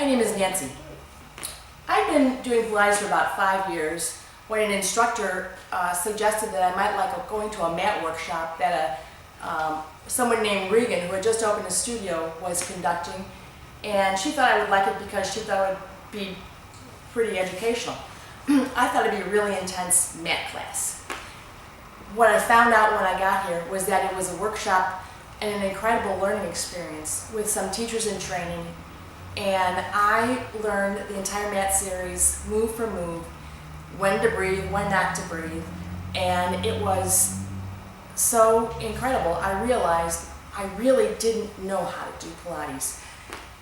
name is Nancy. I've been doing Pilates for about 5 years when an instructor suggested that I might like going to a mat workshop that someone named Regan, who had just opened a studio, was conducting, and she thought I would like it because she thought it would be pretty educational. I thought it'd be a really intense mat class. What I found out when I got here was that it was a workshop and an incredible learning experience with some teachers in training, and I learned the entire mat series, move for move, when to breathe, when not to breathe, and it was so incredible. I realized I really didn't know how to do Pilates.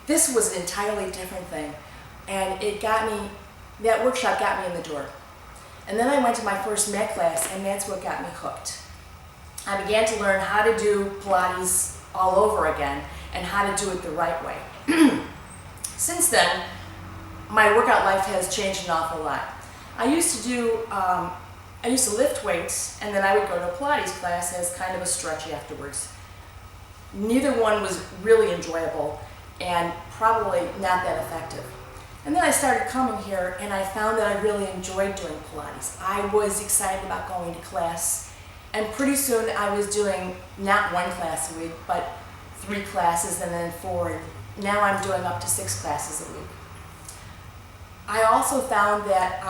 This was an entirely different thing, and that workshop got me in the door. And then I went to my first mat class, and that's what got me hooked. I began to learn how to do Pilates all over again and how to do it the right way. Since then, my workout life has changed an awful lot. I used to lift weights, and then I would go to a Pilates class as kind of a stretch afterwards. Neither one was really enjoyable and probably not that effective. And then I started coming here, and I found that I really enjoyed doing Pilates. I was excited about going to class, and pretty soon I was doing not one class a week, but 3 classes and then 4. And now I'm doing up to 6 classes a week. I also found that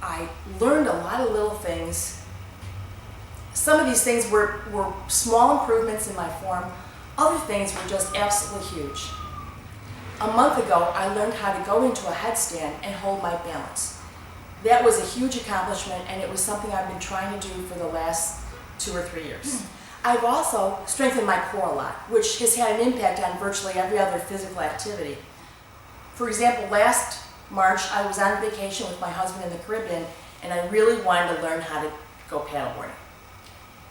I learned a lot of little things. Some of these things were small improvements in my form. Other things were just absolutely huge. A month ago, I learned how to go into a headstand and hold my balance. That was a huge accomplishment, and it was something I've been trying to do for the last 2 or 3 years. I've also strengthened my core a lot, which has had an impact on virtually every other physical activity. For example, last March, I was on vacation with my husband in the Caribbean, and I really wanted to learn how to go paddleboarding.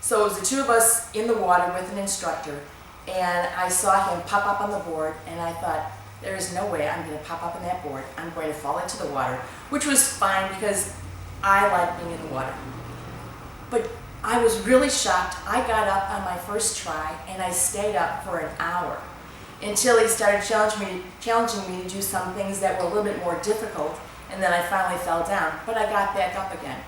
So it was the 2 of us in the water with an instructor, and I saw him pop up on the board, and I thought, there is no way I'm going to pop up on that board. I'm going to fall into the water, which was fine because I like being in the water. But I was really shocked. I got up on my first try, and I stayed up for an hour until he started challenging me to do some things that were a little bit more difficult, and then I finally fell down. But I got back up again.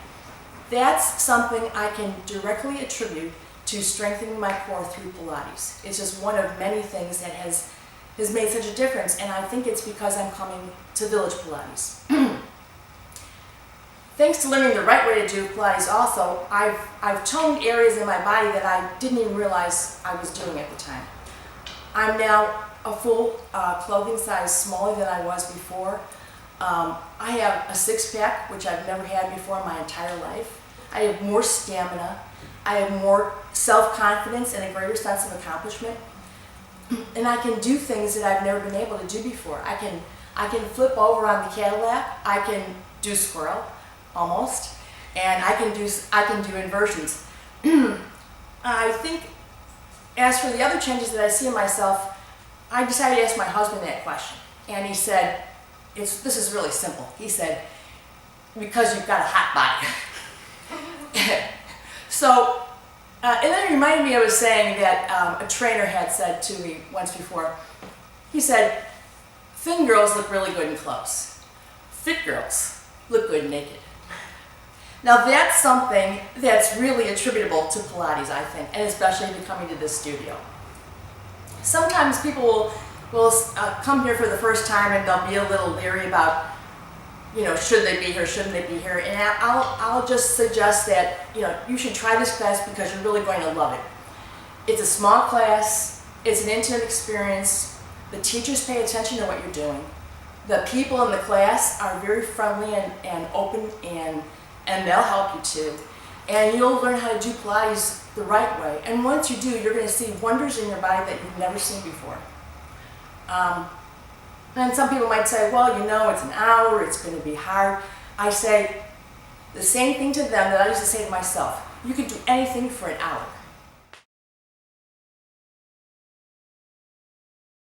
That's something I can directly attribute to strengthening my core through Pilates. It's just one of many things that has made such a difference, and I think it's because I'm coming to Village Pilates. Thanks to learning the right way to do Pilates also, I've toned areas in my body that I didn't even realize I was doing at the time. I'm now a full clothing size smaller than I was before. I have a 6-pack, which I've never had before in my entire life. I have more stamina. I have more self-confidence and a greater sense of accomplishment. And I can do things that I've never been able to do before. I can flip over on the Cadillac. I can do squirrel, almost, and I can do inversions. I think, as for the other changes that I see in myself, I decided to ask my husband that question, and he said, "This is really simple." He said, "Because you've got a hot body." So. And then it reminded me of a saying that a trainer had said to me once before. He said, "Thin girls look really good in clothes. Fit girls look good naked." Now that's something that's really attributable to Pilates, I think, and especially to coming to this studio. Sometimes people will come here for the first time and they'll be a little leery about, should they be here, shouldn't they be here? And I'll just suggest that, you should try this class because you're really going to love it. It's a small class, it's an intimate experience, the teachers pay attention to what you're doing, the people in the class are very friendly and open, and they'll help you too. And you'll learn how to do Pilates the right way. And once you do, you're going to see wonders in your body that you've never seen before. And some people might say, well, it's an hour, it's going to be hard. I say the same thing to them that I used to say to myself. You can do anything for an hour.